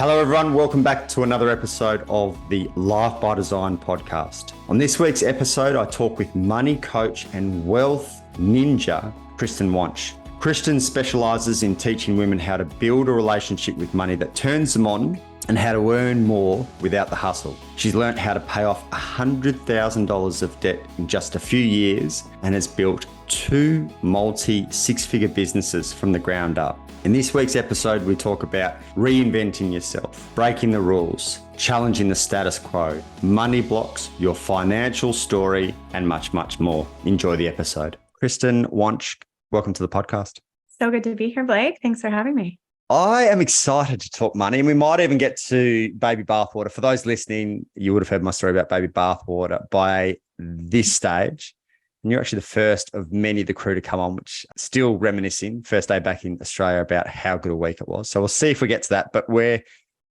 Hello, everyone. Welcome back to another episode of the Life by Design podcast. On this week's episode, I talk with money coach and wealth ninja, Kristen Wonch. Kristen specializes in teaching women how to build a relationship with money that turns them on and how to earn more without the hustle. She's learned how to pay off $100,000 of debt in just a few years and has built 2 multi-six-figure businesses from the ground up. In this week's episode, we talk about reinventing yourself, breaking the rules, challenging the status quo, money blocks, your financial story, and much, much more. Enjoy the episode. Kristen Wonch, welcome to the podcast. So good to be here, Blake. Thanks for having me. I am excited to talk money, and we might even get to baby bathwater. For those listening, you would have heard my story about baby bathwater by this stage. And you're actually the first of many of the crew to come on, which still reminiscing, first day back in Australia, about how good a week it was. So we'll see if we get to that, but we're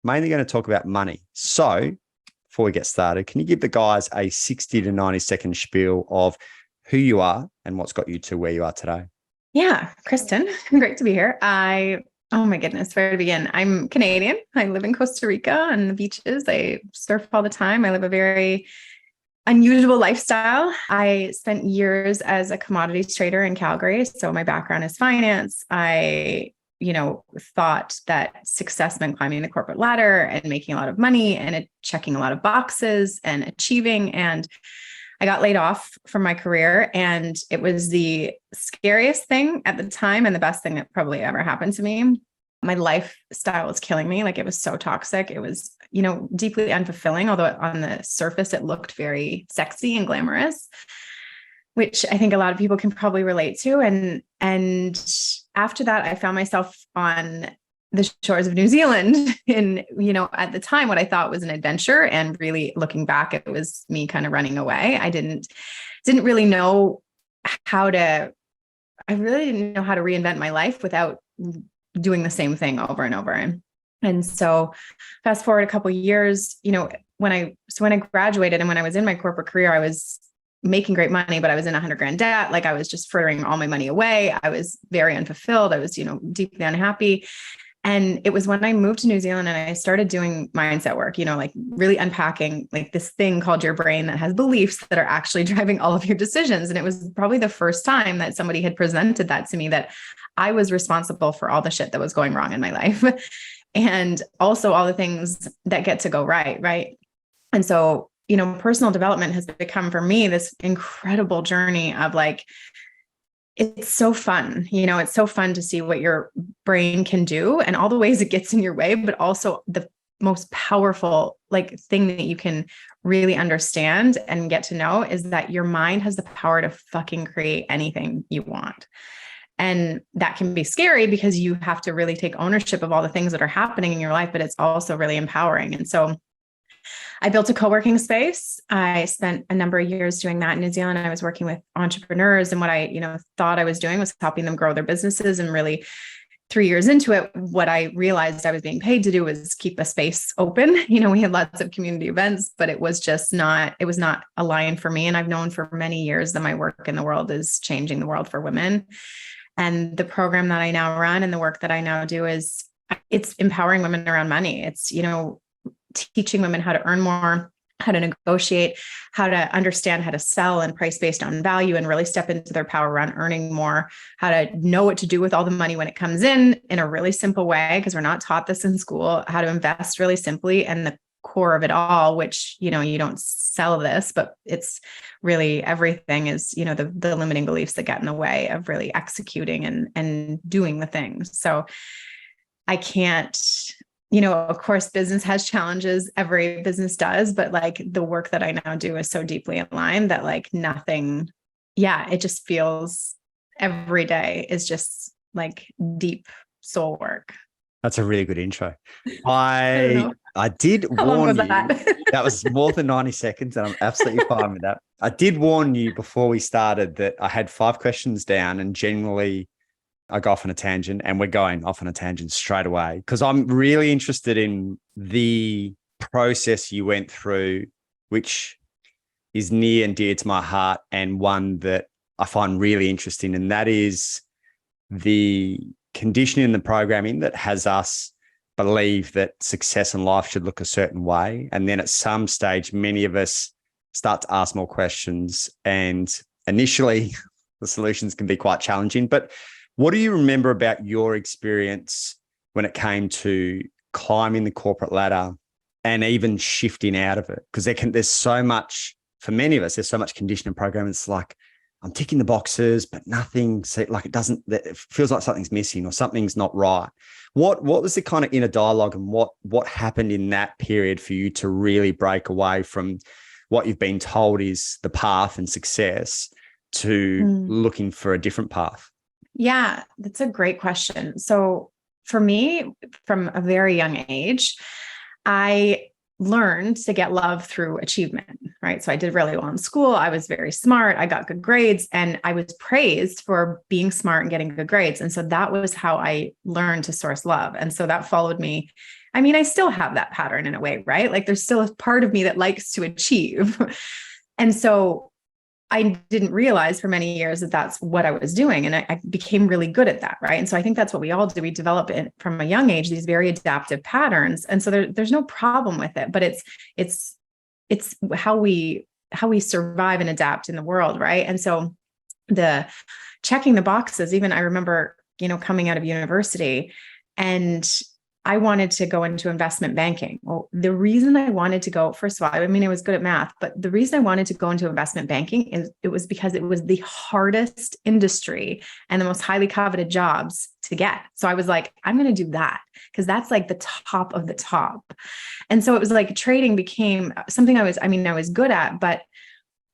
mainly going to talk about money. So before we get started, can you give the guys a 60 to 90 second spiel of who you are and what's got you to where you are today? Yeah, Kristen, great to be here. Oh my goodness, where to begin? I'm Canadian. I live in Costa Rica on the beaches. I surf all the time. I live a very unusual lifestyle. I spent years as a commodities trader in Calgary. So my background is finance. I, thought that success meant climbing the corporate ladder and making a lot of money and checking a lot of boxes and achieving. And I got laid off from my career, and it was the scariest thing at the time and the best thing that probably ever happened to me. My lifestyle was killing me. Like, it was so toxic. It was, deeply unfulfilling, although on the surface it looked very sexy and glamorous, which I think a lot of people can probably relate to. And after that, I found myself on the shores of New Zealand in, at the time, what I thought was an adventure. And really looking back, it was me kind of running away. I didn't really know how to reinvent my life without doing the same thing over and over. And so fast forward a couple of years, when I graduated and when I was in my corporate career, I was making great money, but I was in $100,000 debt. Like, I was just frittering all my money away. I was very unfulfilled. I was, deeply unhappy. And it was when I moved to New Zealand and I started doing mindset work, like really unpacking like this thing called your brain that has beliefs that are actually driving all of your decisions. And it was probably the first time that somebody had presented that to me, that I was responsible for all the shit that was going wrong in my life. And also all the things that get to go right. Right. And so, personal development has become for me this incredible journey of like, it's so fun. It's so fun to see what your brain can do and all the ways it gets in your way, but also the most powerful thing that you can really understand and get to know is that your mind has the power to fucking create anything you want. And that can be scary because you have to really take ownership of all the things that are happening in your life, but it's also really empowering. And so I built a co-working space. I spent a number of years doing that in New Zealand. I was working with entrepreneurs, and what I, thought I was doing was helping them grow their businesses. And really 3 years into it, what I realized I was being paid to do was keep a space open. We had lots of community events, but it was not aligned for me. And I've known for many years that my work in the world is changing the world for women. And the program that I now run and the work that I now do it's empowering women around money. It's, teaching women how to earn more, how to negotiate, how to understand how to sell and price based on value and really step into their power around earning more, how to know what to do with all the money when it comes in a really simple way, because we're not taught this in school, how to invest really simply. And the core of it all, which, you don't sell this, but it's really everything is, the limiting beliefs that get in the way of really executing and doing the things. So I can't, of course, business has challenges. Every business does, but the work that I now do is so deeply aligned that nothing, it just feels every day is just deep soul work. That's a really good intro. I did How long was that? That was more than 90 seconds, and I'm absolutely fine with that. I did warn you before we started that I had 5 questions down, and generally I go off on a tangent, and we're going off on a tangent straight away because I'm really interested in the process you went through, which is near and dear to my heart, and one that I find really interesting. And that is the conditioning and the programming that has us believe that success in life should look a certain way. And then at some stage, many of us start to ask more questions. And initially, the solutions can be quite challenging. But what do you remember about your experience when it came to climbing the corporate ladder and even shifting out of it? Because there's so much, for many of us, there's so much conditioning program. It's like, I'm ticking the boxes, but nothing, it feels like something's missing or something's not right. What was the kind of inner dialogue, and what happened in that period for you to really break away from what you've been told is the path and success to looking for a different path? Yeah, that's a great question. So for me, from a very young age, I learned to get love through achievement, right? So I did really well in school. I was very smart. I got good grades, and I was praised for being smart and getting good grades. And so that was how I learned to source love. And so that followed me. I mean, I still have that pattern in a way, right? Like there's still a part of me that likes to achieve. And so I didn't realize for many years that that's what I was doing. And I became really good at that. Right. And so I think that's what we all do. We develop it from a young age, these very adaptive patterns. And so there's no problem with it, but it's how we survive and adapt in the world. Right. And so the checking the boxes, even I remember, coming out of university, and I wanted to go into investment banking. Well, the reason I wanted to go, first of all, I mean, I was good at math, but the reason I wanted to go into investment banking is it was because it was the hardest industry and the most highly coveted jobs to get. So I was like, I'm going to do that because that's like the top of the top. And so it was like trading became something I was good at, but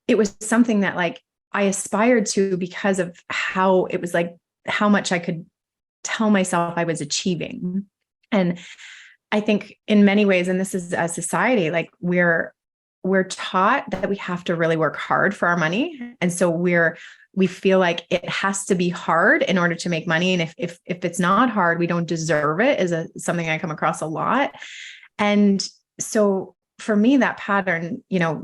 it was something that like I aspired to because of how it was like, how much I could tell myself I was achieving. And I think in many ways, and this is a society, like we're taught that we have to really work hard for our money. And so we feel like it has to be hard in order to make money. And if it's not hard, we don't deserve it, is something I come across a lot. And so for me, that pattern,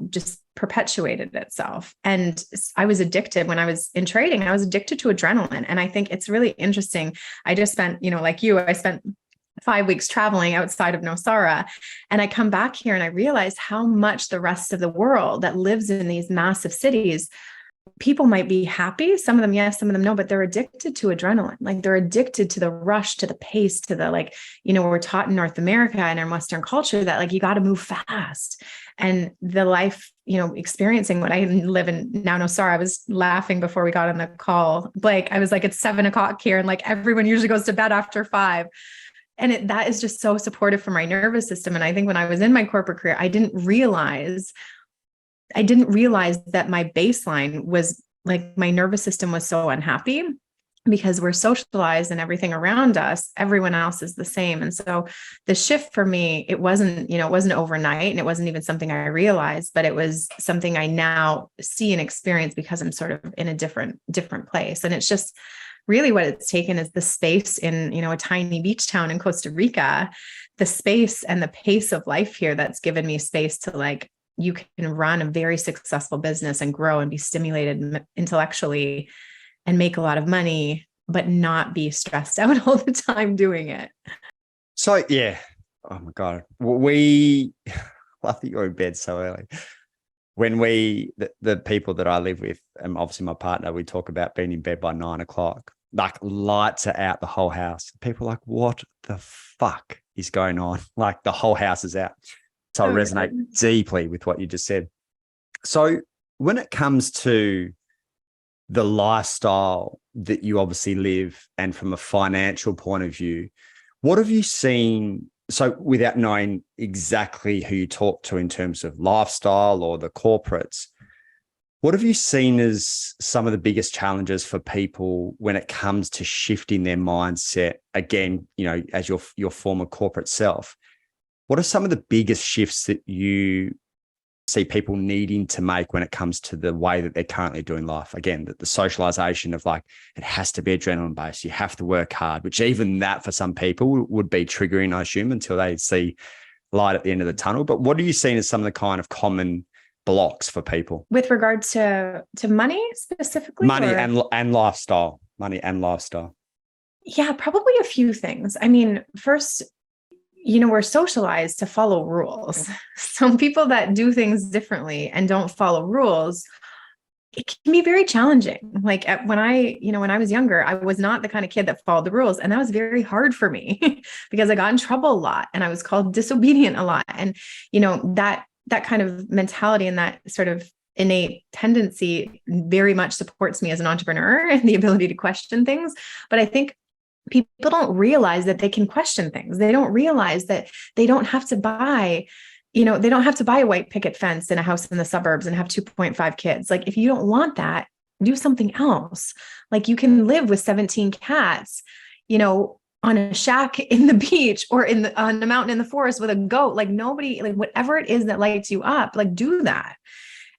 just perpetuated itself. And I was addicted when I was in trading. I was addicted to adrenaline. And I think it's really interesting. I just spent, like you, I spent 5 weeks traveling outside of Nosara. And I come back here and I realize how much the rest of the world that lives in these massive cities, people might be happy. Some of them, yes, some of them, no, but they're addicted to adrenaline. Like they're addicted to the rush, to the pace, to the, like, we're taught in North America and in Western culture that like, you got to move fast. And the life, experiencing what I live in now, Nosara, I was laughing before we got on the call, Blake, I was like, it's 7:00 here. And like, everyone usually goes to bed after 5. And that is just so supportive for my nervous system. And I think when I was in my corporate career, I didn't realize that my baseline was like my nervous system was so unhappy because we're socialized and everything around us, everyone else is the same. And so the shift for me, it wasn't overnight, and it wasn't even something I realized, but it was something I now see and experience because I'm sort of in a different place. And it's just really what it's taken is the space in, a tiny beach town in Costa Rica, the space and the pace of life here that's given me space to like, you can run a very successful business and grow and be stimulated intellectually and make a lot of money, but not be stressed out all the time doing it. So, yeah. Oh my God. I think you're in bed so early. When the people that I live with, and obviously my partner, we talk about being in bed by 9:00, like lights are out, the whole house. People are like, what the fuck is going on? Like the whole house is out. So I resonate deeply with what you just said. So when it comes to the lifestyle that you obviously live, and from a financial point of view, what have you seen? So without knowing exactly who you talk to in terms of lifestyle or the corporates, what have you seen as some of the biggest challenges for people when it comes to shifting their mindset? Again, as your former corporate self, what are some of the biggest shifts that you see people needing to make when it comes to the way that they're currently doing life? Again, the socialization of like, it has to be adrenaline based. You have to work hard, which even that for some people would be triggering, I assume, until they see light at the end of the tunnel. But what are you seeing as some of the kind of common blocks for people with regard to money specifically? Money and lifestyle. Yeah, probably a few things. I mean, first, we're socialized to follow rules. Some people that do things differently and don't follow rules, it can be very challenging. Like when I was younger, I was not the kind of kid that followed the rules. And that was very hard for me because I got in trouble a lot and I was called disobedient a lot. And, that kind of mentality and that sort of innate tendency very much supports me as an entrepreneur and the ability to question things. But I think people don't realize that they can question things. They don't realize that they don't have to buy a white picket fence in a house in the suburbs and have 2.5 kids. Like, if you don't want that, do something else. Like, you can live with 17 cats, on a shack in the beach or on the mountain in the forest with a goat. Like, nobody, like, whatever it is that lights you up, like, do that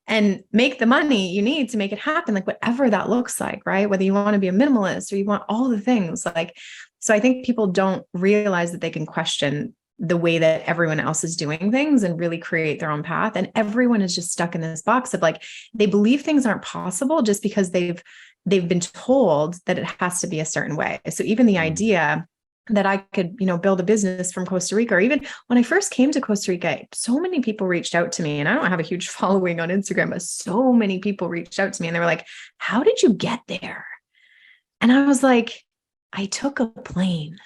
and make the money you need to make it happen. Like, whatever that looks like, right? Whether you want to be a minimalist or you want all the things, like, so I think people don't realize that they can question the way that everyone else is doing things and really create their own path. And everyone is just stuck in this box of, like, they believe things aren't possible just because they've been told that it has to be a certain way. So even the idea that I could, build a business from Costa Rica, or even when I first came to Costa Rica, so many people reached out to me, and I don't have a huge following on Instagram, but so many people reached out to me and they were like, how did you get there? And I was like, I took a plane.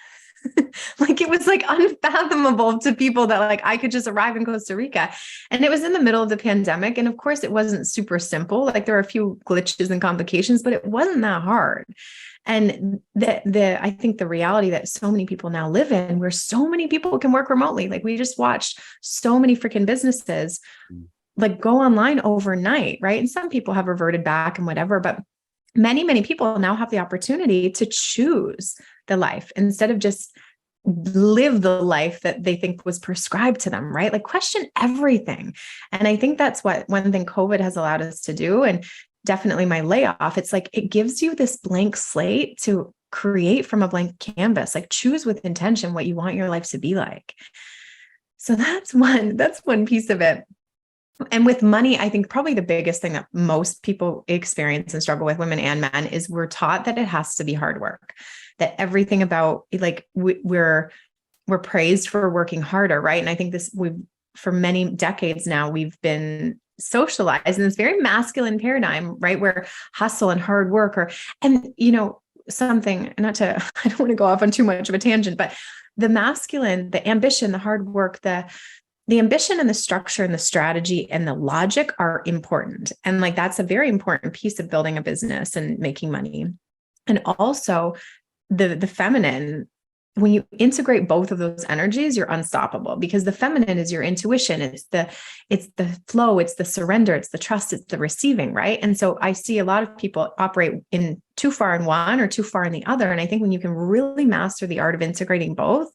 Like, it was like unfathomable to people that, like, I could just arrive in Costa Rica. And it was in the middle of the pandemic. And of course it wasn't super simple. Like, there are a few glitches and complications, but it wasn't that hard. And I think the reality that so many people now live in, where so many people can work remotely. Like, we just watched so many freaking businesses like go online overnight, right? And some people have reverted back and whatever, but many, many people now have the opportunity to choose the life instead of just live the life that they think was prescribed to them, right? Like, question everything. And I think that's what one thing COVID has allowed us to do. And definitely my layoff, it's like, it gives you this blank slate to create from a blank canvas, like, choose with intention what you want your life to be like. So that's one piece of it. And with money, I think probably the biggest thing that most people experience and struggle with, women and men, is we're taught that it has to be hard work, that everything about, like, we're praised for working harder. Right. And I think for many decades now, we've been socialized in this very masculine paradigm, right? Where hustle and hard work something, I don't want to go off on too much of a tangent, but the masculine, the ambition, the hard work, the ambition and the structure and the strategy and the logic are important. And, like, that's a very important piece of building a business and making money. And also the feminine, when you integrate both of those energies, you're unstoppable, because the feminine is your intuition. It's the flow, it's the surrender, it's the trust, it's the receiving, right? And so I see a lot of people operate in too far in one or too far in the other. And I think when you can really master the art of integrating both,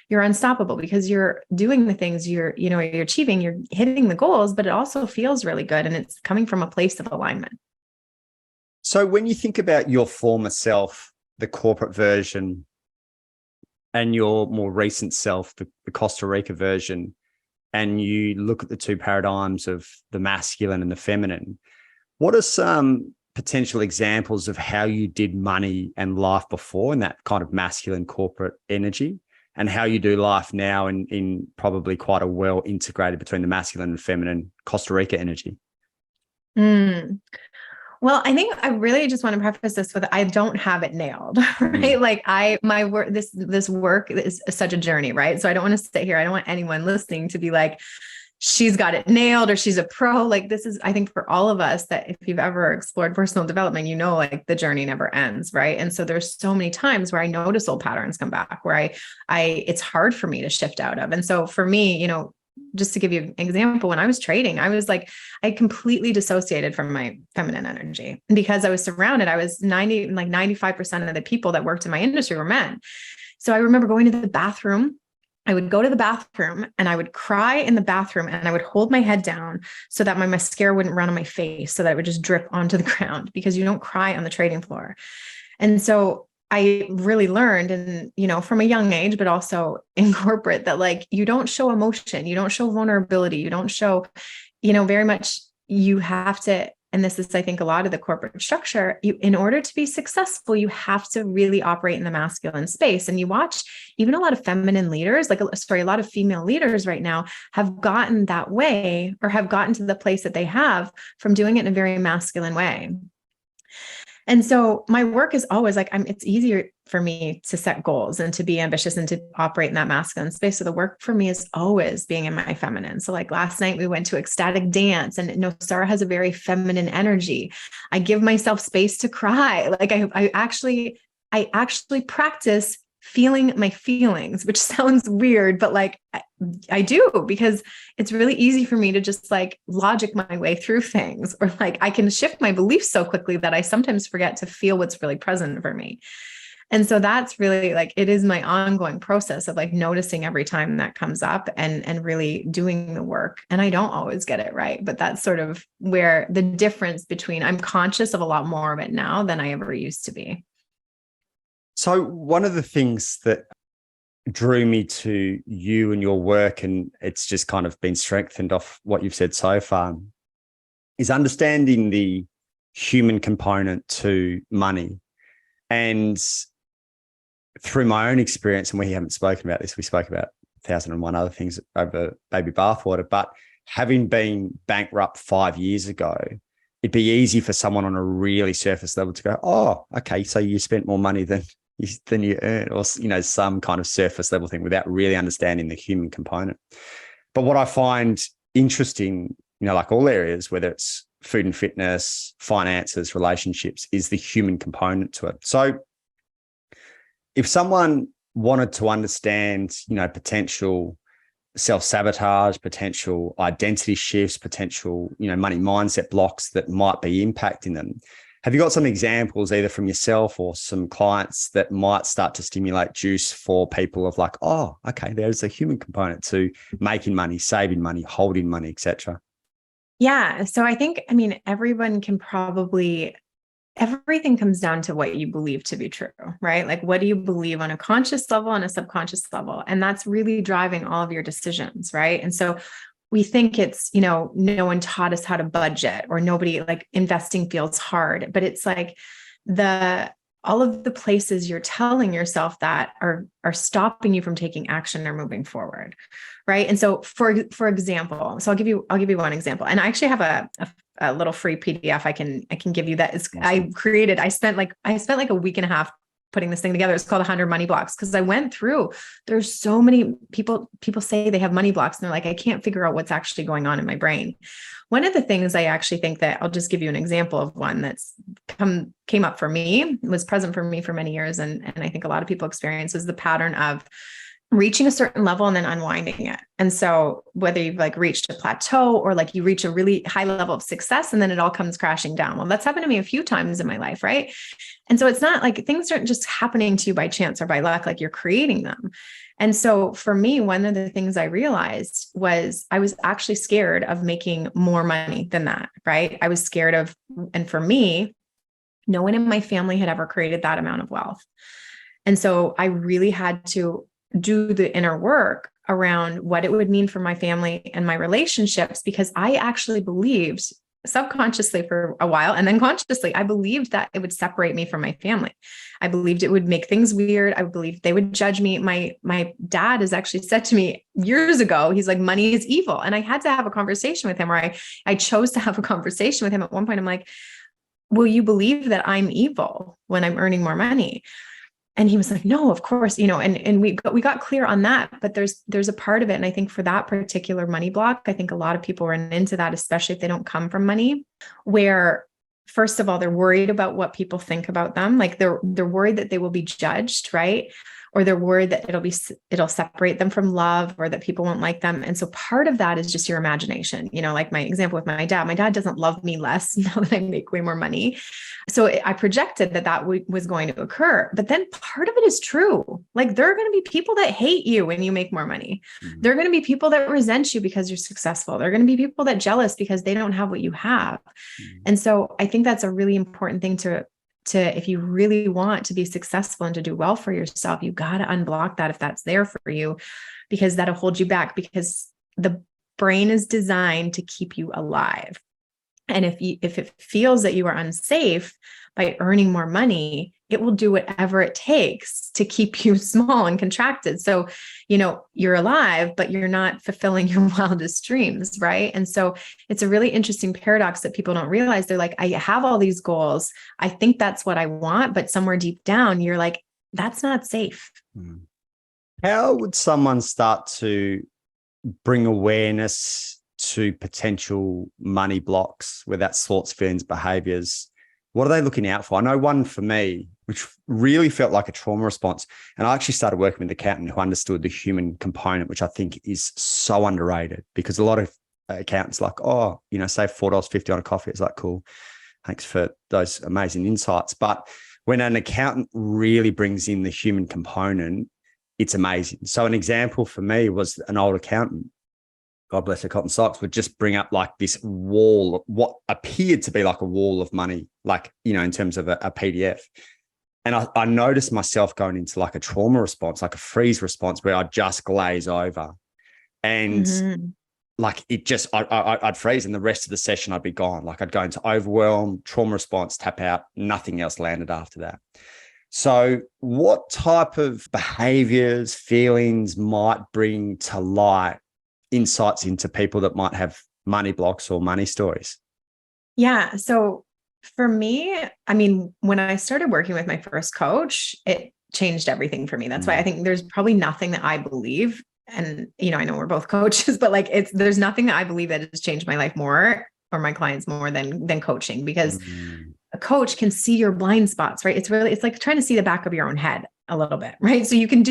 you're unstoppable, because you're doing the things you're achieving, you're hitting the goals, but it also feels really good. And it's coming from a place of alignment. So when you think about your former self, the corporate version, and your more recent self, the Costa Rica version, and you look at the two paradigms of the masculine and the feminine, what are some potential examples of how you did money and life before in that kind of masculine corporate energy, and how you do life now in probably quite a well integrated between the masculine and feminine Costa Rica energy? Well, I think I really just want to preface this with, I don't have it nailed, right? Like, my work, this work is such a journey, right? So I don't want to sit here. I don't want anyone listening to be like, she's got it nailed or she's a pro. Like, this is, I think, for all of us, that if you've ever explored personal development, like, the journey never ends, right? And so there's so many times where I notice old patterns come back, where it's hard for me to shift out of. And so for me, just to give you an example, when I was trading, I completely dissociated from my feminine energy, because I was surrounded. I was 95% of the people that worked in my industry were men. So I remember going to the bathroom. I would go to the bathroom and I would cry in the bathroom, and I would hold my head down so that my mascara wouldn't run on my face, so that it would just drip onto the ground, because you don't cry on the trading floor. And so I really learned, and, from a young age, but also in corporate, that, like, you don't show emotion, you don't show vulnerability, you don't show, very much, you have to and this is, I think, a lot of the corporate structure, in order to be successful, you have to really operate in the masculine space. And you watch even a lot of feminine leaders, a lot of female leaders right now have gotten that way, or have gotten to the place that they have from doing it in a very masculine way. And so my work is always like, it's easier for me to set goals and to be ambitious and to operate in that masculine space. So the work for me is always being in my feminine. So like last night we went to ecstatic dance, and Sarah has a very feminine energy. I give myself space to cry. Like I actually practice feeling my feelings, which sounds weird, but like I do, because it's really easy for me to just like logic my way through things, or like I can shift my beliefs so quickly that I sometimes forget to feel what's really present for me. And so that's really like, it is my ongoing process of like noticing every time that comes up and really doing the work. And I don't always get it right, but that's sort of where the difference between, I'm conscious of a lot more of it now than I ever used to be. So one of the things that drew me to you and your work, and it's just kind of been strengthened off what you've said so far, is understanding the human component to money. And through my own experience, and we haven't spoken about this, we spoke about 1,001 other things over baby bathwater, but having been bankrupt 5 years ago, it'd be easy for someone on a really surface level to go, oh, okay, so you spent more money than you earn, or, some kind of surface level thing, without really understanding the human component. But what I find interesting, like all areas, whether it's food and fitness, finances, relationships, is the human component to it. So if someone wanted to understand, potential self-sabotage, potential identity shifts, potential, money mindset blocks that might be impacting them, have you got some examples either from yourself or some clients that might start to stimulate juice for people of like, oh, okay, there's a human component to making money, saving money, holding money, etc.? Yeah. So I think, everyone can probably, everything comes down to what you believe to be true, right? Like, what do you believe on a conscious level and a subconscious level? And that's really driving all of your decisions, right? And so we think it's, no one taught us how to budget, or nobody, like, investing feels hard, but it's like all of the places you're telling yourself that are stopping you from taking action or moving forward. Right. And so for example, so I'll give you one example. And I actually have a little free PDF I can give you that is, awesome. I spent like a week and a half putting this thing together. It's called 100 Money Blocks. Cause I went through, there's so many people say they have money blocks and they're like, I can't figure out what's actually going on in my brain. One of the things I actually think that I'll just give you an example of one that's came up for me, was present for me for many years. And I think a lot of people experience, is the pattern of reaching a certain level and then unwinding it. And so whether you've like reached a plateau, or like you reach a really high level of success and then it all comes crashing down. Well, that's happened to me a few times in my life. Right. And so it's not like things aren't just happening to you by chance or by luck, like you're creating them. And so for me, one of the things I realized was I was actually scared of making more money than that. Right. I was scared of, and for me, no one in my family had ever created that amount of wealth. And so I really had to do the inner work around what it would mean for my family and my relationships, because I actually believed, subconsciously for a while, and then consciously, I believed that it would separate me from my family. I believed it would make things weird. I believed they would judge me. My dad has actually said to me years ago, he's like, money is evil. And I had to have a conversation with him, or I chose to have a conversation with him. At one point, I'm like, will you believe that I'm evil when I'm earning more money? And he was like, no, of course, and we got clear on that, but there's a part of it. And I think for that particular money block, I think a lot of people run into that, especially if they don't come from money, where first of all, they're worried about what people think about them. Like they're worried that they will be judged, right? Or they're worried that it'll separate them from love, or that people won't like them. And so part of that is just your imagination, like my example with my dad doesn't love me less now that I make way more money. So I projected that was going to occur, but then part of it is true. Like there are going to be people that hate you when you make more money. Mm-hmm. There are going to be people that resent you because you're successful. There are going to be people that jealous because they don't have what you have. Mm-hmm. And so I think that's a really important thing to if you really want to be successful and to do well for yourself, you got to unblock that if that's there for you, because that'll hold you back, because the brain is designed to keep you alive. And if it feels that you are unsafe by earning more money, it will do whatever it takes to keep you small and contracted. So, you're alive, but you're not fulfilling your wildest dreams, right? And so it's a really interesting paradox that people don't realize. They're like, I have all these goals. I think that's what I want, but somewhere deep down, you're like, that's not safe. How would someone start to bring awareness to potential money blocks, whether that's thoughts, feelings, behaviors? What are they looking out for? I know one for me, which really felt like a trauma response. And I actually started working with an accountant who understood the human component, which I think is so underrated, because a lot of accountants like, save $4.50 on a coffee. It's like, cool. Thanks for those amazing insights. But when an accountant really brings in the human component, it's amazing. So an example for me was an old accountant, God bless her cotton socks, would just bring up like this wall, what appeared to be like a wall of money, like, in terms of a PDF. And I noticed myself going into like a trauma response, like a freeze response, where I'd just glaze over. And like it just, I'd freeze, and the rest of the session I'd be gone. Like I'd go into overwhelm, trauma response, tap out, nothing else landed after that. So what type of behaviors, feelings might bring to light insights into people that might have money blocks or money stories? Yeah. So for me, when I started working with my first coach, it changed everything for me. That's why I think there's probably nothing that I believe. And, I know we're both coaches, but like there's nothing that I believe that has changed my life more, or my clients more than coaching, because a coach can see your blind spots, right? It's like trying to see the back of your own head a little bit, right? So you can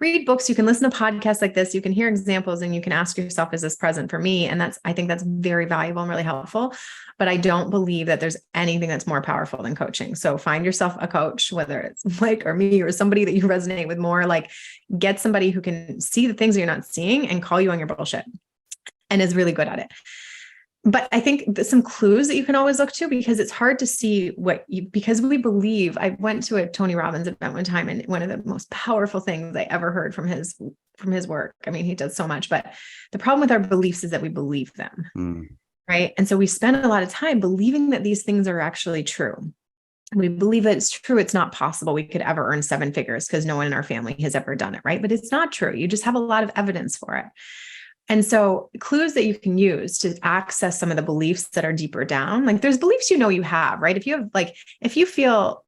read books, you can listen to podcasts like this, you can hear examples, and you can ask yourself, is this present for me? And I think that's very valuable and really helpful. But I don't believe that there's anything that's more powerful than coaching. So find yourself a coach, whether it's Mike or me or somebody that you resonate with more. Like, get somebody who can see the things that you're not seeing and call you on your bullshit and is really good at it. But I think some clues that you can always look to, because it's hard to see because we believe. I went to a Tony Robbins event one time, and one of the most powerful things I ever heard from his work. He does so much, but the problem with our beliefs is that we believe them. Right. And so we spend a lot of time believing that these things are actually true. We believe that it's true. It's not possible we could ever earn 7 figures because no one in our family has ever done it. Right. But it's not true. You just have a lot of evidence for it. And so clues that you can use to access some of the beliefs that are deeper down, like there's beliefs you have, right? If you feel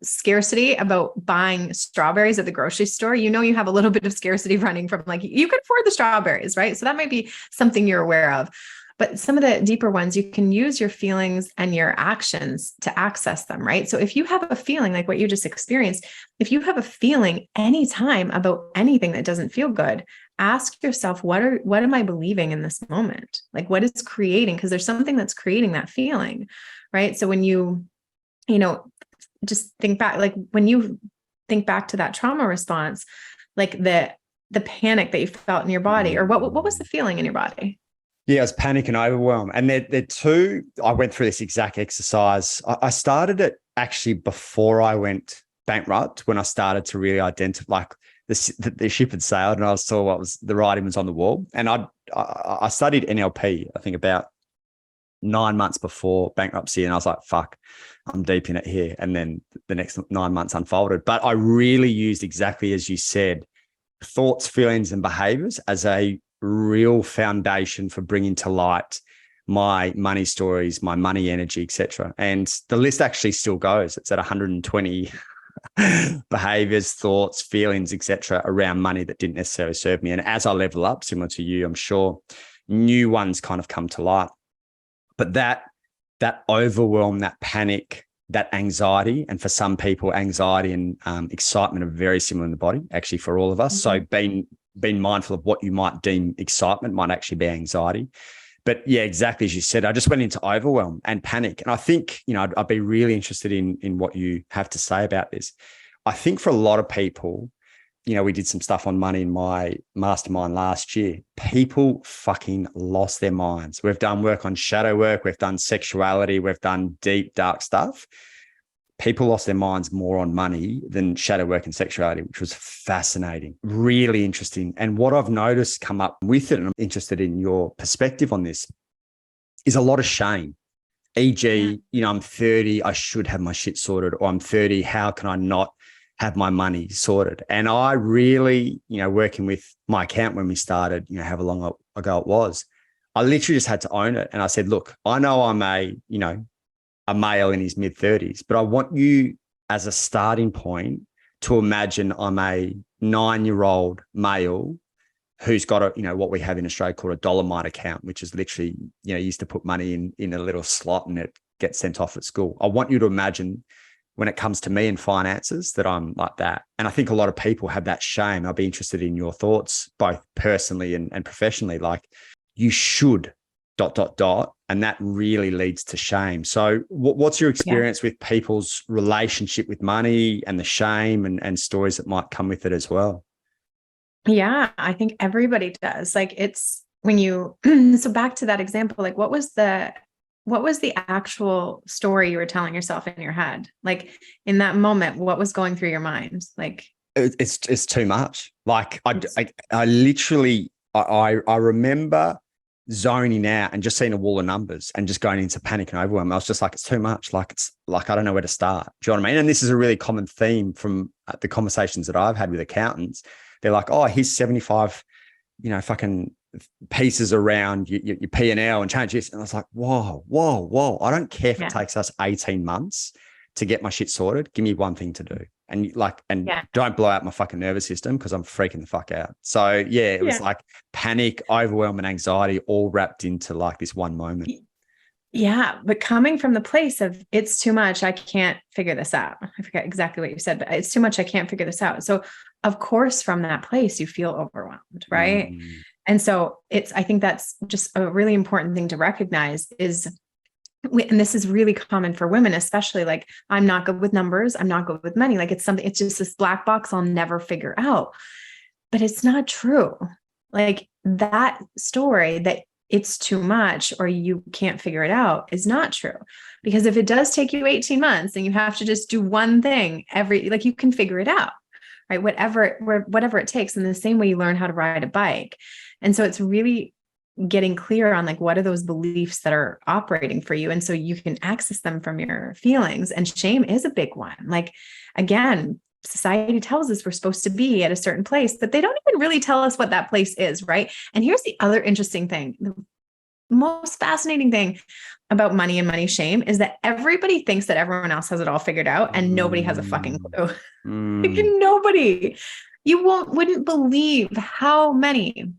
scarcity about buying strawberries at the grocery store, you have a little bit of scarcity running from, like, you can afford the strawberries, right? So that might be something you're aware of. But some of the deeper ones, you can use your feelings and your actions to access them, right? So if you have a feeling like what you just experienced, if you have a feeling anytime about anything that doesn't feel good, ask yourself, what am I believing in this moment? Like, what is creating? Because there's something that's creating that feeling, right? So when you just think back, like when you think back to that trauma response, like the panic that you felt in your body, or what was the feeling in your body? Yeah, it was panic and overwhelm. And they're two, I went through this exact exercise. I started it actually before I went bankrupt, when I started to really identify, like the ship had sailed and I saw what was the writing was on the wall. And I studied NLP, I think about 9 months before bankruptcy. And I was like, fuck, I'm deep in it here. And then the next 9 months unfolded. But I really used, exactly as you said, thoughts, feelings, and behaviors as a real foundation for bringing to light my money stories, my money energy, etc. And the list actually still goes. It's at 120 behaviors, thoughts, feelings, etc. around money that didn't necessarily serve me. And as I level up, similar to you, I'm sure new ones kind of come to light. But that overwhelm, that panic, that anxiety, and for some people, anxiety and excitement are very similar in the body, actually, for all of us. So being mindful of what you might deem excitement might actually be anxiety. But yeah, exactly as you said, I just went into overwhelm and panic. And I think, I'd be really interested in what you have to say about this. I think for a lot of people, we did some stuff on money in my mastermind last year. People fucking lost their minds. We've done work on shadow work. We've done sexuality. We've done deep, dark stuff. People lost their minds more on money than shadow work and sexuality, which was fascinating, really interesting. And what I've noticed come up with it, and I'm interested in your perspective on this, is a lot of shame. E.g., I'm 30, I should have my shit sorted, or I'm 30, how can I not have my money sorted? And I really, working with my account when we started, however long ago it was, I literally just had to own it. And I said, look, I know I'm a male in his mid-30s, but I want you as a starting point to imagine I'm a 9-year-old male who's got what we have in Australia called a dollar-mine account, which is literally, you used to put money in a little slot and it gets sent off at school. I want you to imagine when it comes to me and finances that I'm like that. And I think a lot of people have that shame. I'll be interested in your thoughts, both personally and professionally. Like, you should ... And that really leads to shame. So what's your experience with people's relationship with money and the shame and stories that might come with it as well? Yeah, I think everybody does. Like, it's when you, so back to that example, like what was the actual story you were telling yourself in your head? Like, in that moment, what was going through your mind? Like, it's too much. Like, I literally, I remember zoning out and just seeing a wall of numbers and just going into panic and overwhelm. I was just like, it's too much. Like, it's like, I don't know where to start. Do you know what I mean? And this is a really common theme from the conversations that I've had with accountants. They're like, oh, here's 75, fucking pieces around your P&L and change this. And I was like, whoa. I don't care if it takes us 18 months to get my shit sorted. Give me one thing to do. And don't blow out my fucking nervous system because I'm freaking the fuck out. So it was like panic, overwhelm, and anxiety all wrapped into like this one moment. Yeah. But coming from the place of it's too much, I can't figure this out. I forget exactly what you said, but it's too much, I can't figure this out. So of course, from that place, you feel overwhelmed, right? And so I think that's just a really important thing to recognize is, and this is really common for women, especially, like, I'm not good with numbers. I'm not good with money. Like, it's just this black box I'll never figure out. But it's not true. Like, that story that it's too much or you can't figure it out is not true. Because if it does take you 18 months and you have to just do one thing you can figure it out, right? Whatever it takes, in the same way you learn how to ride a bike. And so it's really getting clear on, like, what are those beliefs that are operating for you? And so you can access them from your feelings. And shame is a big one. Like, again, society tells us we're supposed to be at a certain place, but they don't even really tell us what that place is, right? And here's the other interesting thing. The most fascinating thing about money and money shame is that everybody thinks that everyone else has it all figured out and nobody has a fucking clue. Like, nobody. You wouldn't believe how many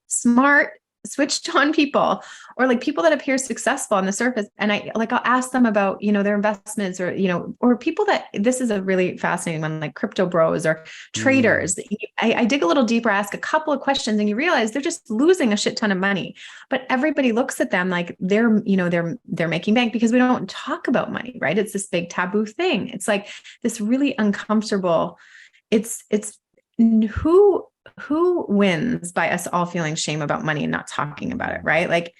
smart, switched on people, or like people that appear successful on the surface. And I'll ask them about, their investments, or, or people that, this is a really fascinating one, like crypto bros or traders. I dig a little deeper, ask a couple of questions, and you realize they're just losing a shit ton of money. But everybody looks at them like they're making bank, because we don't talk about money, right? It's this big taboo thing. It's like this really uncomfortable, it's who wins by us all feeling shame about money and not talking about it, right? Like,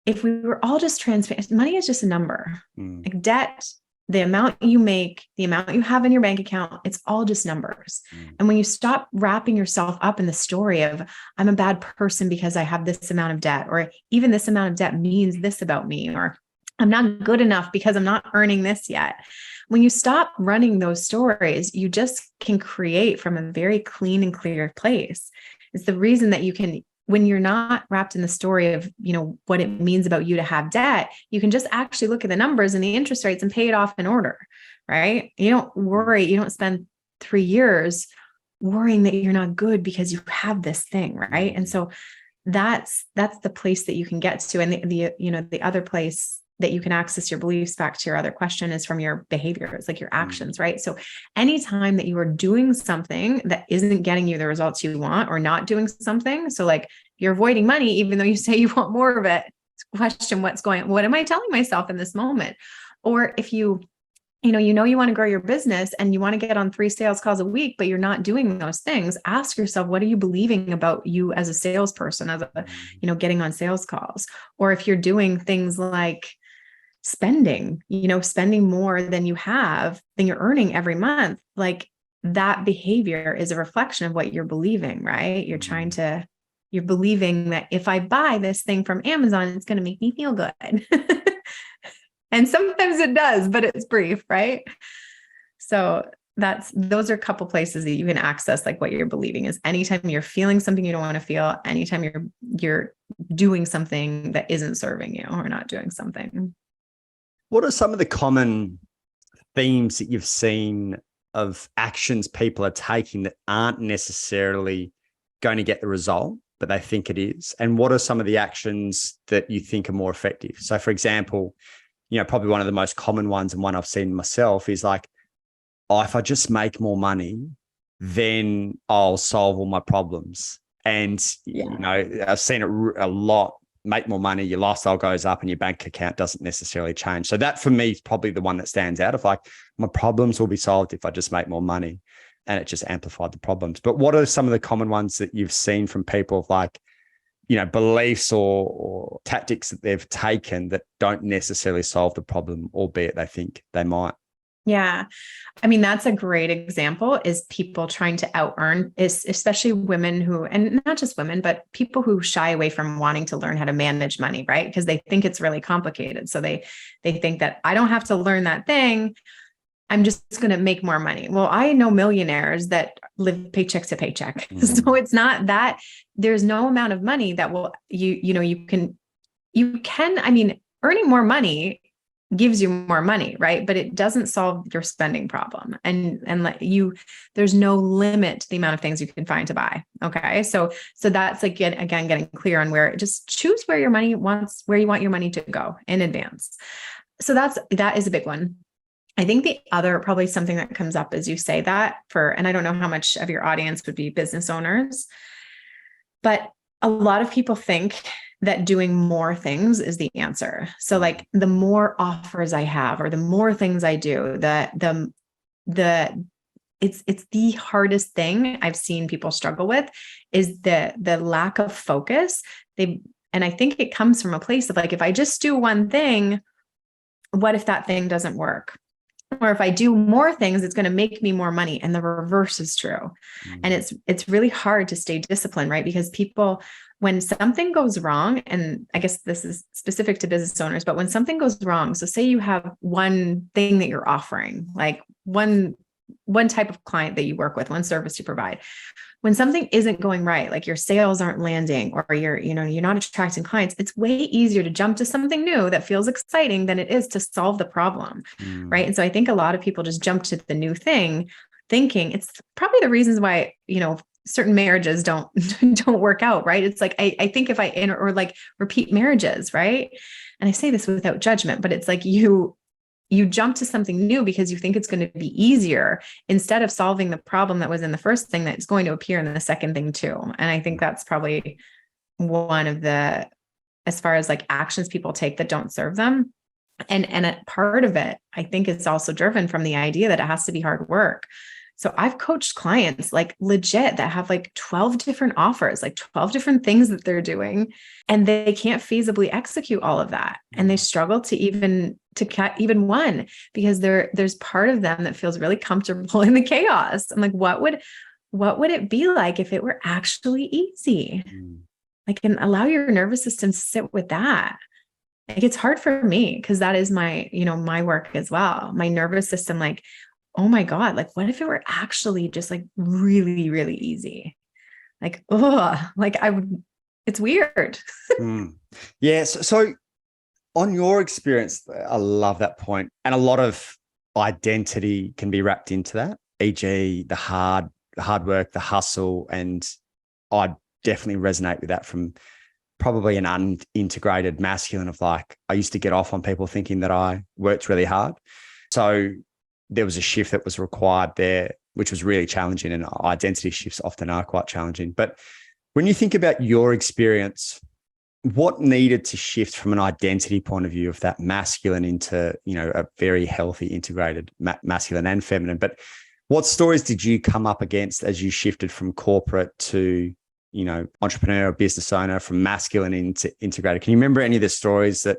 if we were all just transparent, money is just a number. Like debt, the amount you make, the amount you have in your bank account, it's all just numbers. And when you stop wrapping yourself up in the story of, I'm a bad person because I have this amount of debt, or even this amount of debt means this about me, or I'm not good enough because I'm not earning this yet. When you stop running those stories, you just can create from a very clean and clear place. It's the reason that you can, when you're not wrapped in the story of, what it means about you to have debt, you can just actually look at the numbers and the interest rates and pay it off in order, right? You don't worry. You don't spend 3 years worrying that you're not good because you have this thing, right? And so that's the place that you can get to. And the other place that you can access your beliefs, back to your other question, is from your behaviors, like your actions, right? So anytime that you are doing something that isn't getting you the results you want, or not doing something, so like you're avoiding money, even though you say you want more of it, question what am I telling myself in this moment? Or if you want to grow your business and you want to get on 3 sales calls a week, but you're not doing those things, ask yourself, what are you believing about you as a salesperson, getting on sales calls? Or if you're doing things like spending more than you're earning every month, like that behavior is a reflection of what you're believing, right? You're trying to, You're believing that if I buy this thing from Amazon, it's going to make me feel good. And sometimes it does, but it's brief, right? So those are a couple places that you can access like what you're believing is anytime you're feeling something you don't want to feel, anytime you're doing something that isn't serving you or not doing something. What are some of the common themes that you've seen of actions people are taking that aren't necessarily going to get the result, but they think it is? And what are some of the actions that you think are more effective? So for example, probably one of the most common ones and one I've seen myself is like, oh, if I just make more money, then I'll solve all my problems. And, I've seen it a lot. Make more money, your lifestyle goes up and your bank account doesn't necessarily change. So that for me is probably the one that stands out of like, my problems will be solved if I just make more money, and it just amplified the problems. But what are some of the common ones that you've seen from people of like, beliefs or tactics that they've taken that don't necessarily solve the problem, albeit they think they might? Yeah. I mean, that's a great example is people trying to out earn, especially women who, and not just women, but people who shy away from wanting to learn how to manage money, right? Because they think it's really complicated. So they think that I don't have to learn that thing. I'm just going to make more money. Well, I know millionaires that live paycheck to paycheck. Mm-hmm. So it's not that there's no amount of money that will, you can, I mean, earning more money gives you more money, right? But it doesn't solve your spending problem. And there's no limit to the amount of things you can find to buy. Okay. So that's like, again, getting clear on just choose where you want your money to go in advance. So that is a big one. I think the other, probably something that comes up as you say that and I don't know how much of your audience would be business owners, but a lot of people think that doing more things is the answer. So like the more offers I have, or the more things I do, it's the hardest thing I've seen people struggle with is the lack of focus. And I think it comes from a place of like, if I just do one thing, what if that thing doesn't work? Or if I do more things, it's going to make me more money. And the reverse is true. Mm-hmm. And it's really hard to stay disciplined, right? Because people, when something goes wrong, and I guess this is specific to business owners, but when something goes wrong, so say you have one thing that you're offering, like one type of client that you work with, one service you provide. When something isn't going right, like your sales aren't landing or you're not attracting clients, it's way easier to jump to something new that feels exciting than it is to solve the problem, right? And so I think a lot of people just jump to the new thing, thinking it's probably the reasons why, certain marriages don't work out, right? It's like, I think if or like repeat marriages, right? And I say this without judgment, but it's like you jump to something new because you think it's going to be easier instead of solving the problem that was in the first thing that's going to appear in the second thing too. And I think that's probably one of the, as far as like actions people take that don't serve them. And a part of it, I think it's also driven from the idea that it has to be hard work. So I've coached clients like legit that have like 12 different offers, like 12 different things that they're doing, and they can't feasibly execute all of that. And they struggle to cut even one because there's part of them that feels really comfortable in the chaos. I'm like, what would it be like if it were actually easy? Like, and allow your nervous system to sit with that. Like, it's hard for me because that is my, my work as well. My nervous system, like, oh my God, like what if it were actually just like really, really easy? Like, it's weird. Yeah. So on your experience, I love that point. And a lot of identity can be wrapped into that, e.g. the hard work, the hustle. And I definitely resonate with that from probably an unintegrated masculine of like, I used to get off on people thinking that I worked really hard. So there was a shift that was required there, which was really challenging, and identity shifts often are quite challenging. But when you think about your experience, what needed to shift from an identity point of view of that masculine into, a very healthy, integrated masculine and feminine? But what stories did you come up against as you shifted from corporate to, entrepreneur or business owner, from masculine into integrated? Can you remember any of the stories that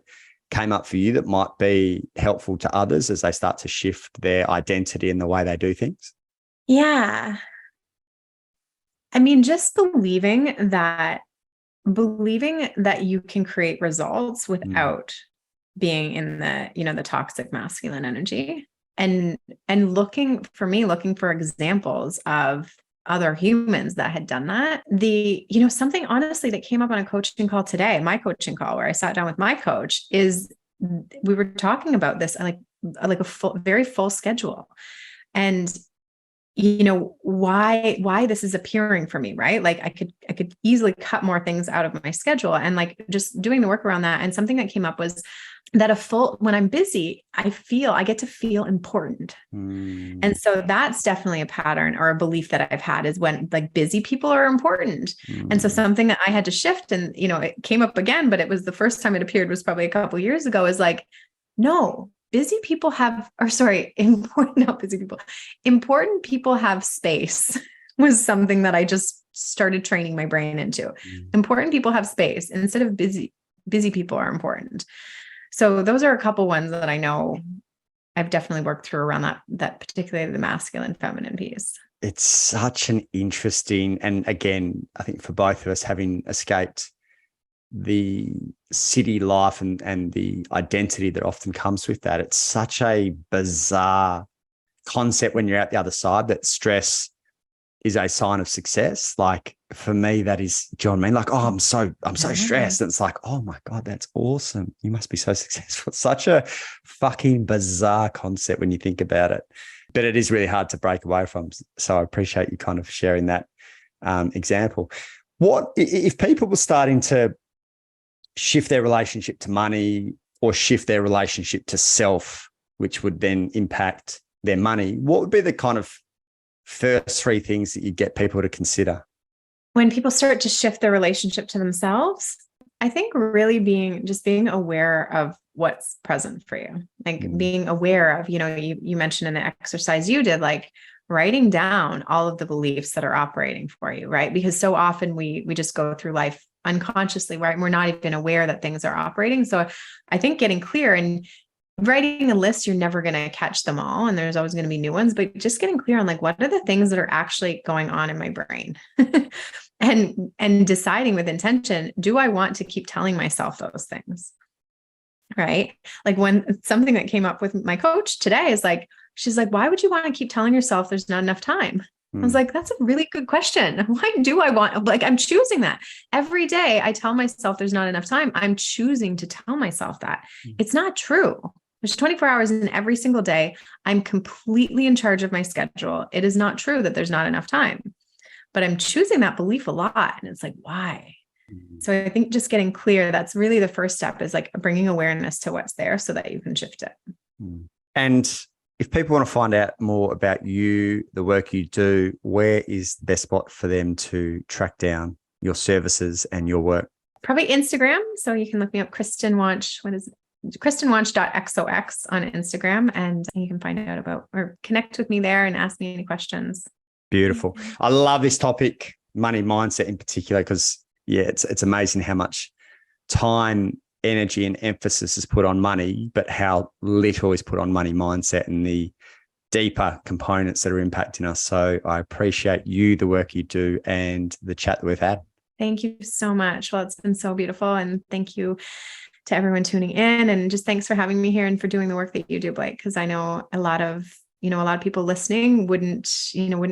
came up for you that might be helpful to others as they start to shift their identity and the way they do things? Yeah. I mean, just believing that believing that you can create results without being in the, the toxic masculine energy, and looking for examples of other humans that had done that. Something honestly that came up on a coaching call today, my coaching call, where I sat down with my coach, is we were talking about this, like a very full schedule, and why this is appearing for me, right? Like I could easily cut more things out of my schedule, and like just doing the work around that. And something that came up was that when I'm busy, I get to feel important. And so that's definitely a pattern or a belief that I've had, is when like busy people are important. And so something that I had to shift, and, it came up again, but it was the first time it appeared was probably a couple of years ago, is like, no, busy people have, or sorry, not busy people, important people have space was something that I just started training my brain into. Important people have space instead of busy people are important. So those are a couple ones that I know I've definitely worked through around that particularly the masculine feminine piece. It's such an interesting, and again, I think for both of us, having escaped the city life and the identity that often comes with that, it's such a bizarre concept when you're out the other side, that stress is a sign of success. Like for me, that is, do you know what I mean? Like, oh, I'm so stressed. And it's like, oh my God, that's awesome. You must be so successful. It's such a fucking bizarre concept when you think about it, but it is really hard to break away from. So I appreciate you kind of sharing that example. What if people were starting to shift their relationship to money, or shift their relationship to self, which would then impact their money? What would be the kind of first three things that you get people to consider? When people start to shift their relationship to themselves, I think really being aware of what's present for you, like being aware of, you mentioned in the exercise you did, like writing down all of the beliefs that are operating for you, right? Because so often we just go through life unconsciously, right? We're not even aware that things are operating. So I think getting clear and writing a list, you're never going to catch them all, and there's always going to be new ones, but just getting clear on like, what are the things that are actually going on in my brain? and deciding with intention, do I want to keep telling myself those things? Right? Like when something that came up with my coach today is like, she's like, why would you want to keep telling yourself there's not enough time? I was like, that's a really good question. Why do I want, like, I'm choosing that every day. I tell myself there's not enough time. I'm choosing to tell myself that. It's not true. There's 24 hours in every single day. I'm completely in charge of my schedule. It is not true that there's not enough time, but I'm choosing that belief a lot. And it's like, why? So I think just getting clear, that's really the first step, is like bringing awareness to what's there so that you can shift it. And if people want to find out more about you, the work you do, where is the best spot for them to track down your services and your work? Probably Instagram. So you can look me up, Kristen Wonch. What is it? KristenWonch.xox on Instagram, and you can find out about or connect with me there and ask me any questions. Beautiful. I love this topic, money mindset in particular, because it's amazing how much time, energy, and emphasis is put on money, but how little is put on money mindset and the deeper components that are impacting us. So I appreciate you, the work you do, and the chat that we've had. Thank you so much. Well, it's been so beautiful. And thank you to everyone tuning in. And just thanks for having me here and for doing the work that you do, Blake, because I know a lot of people listening wouldn't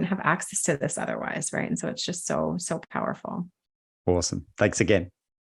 have access to this otherwise. Right. And so it's just so powerful. Awesome. Thanks again.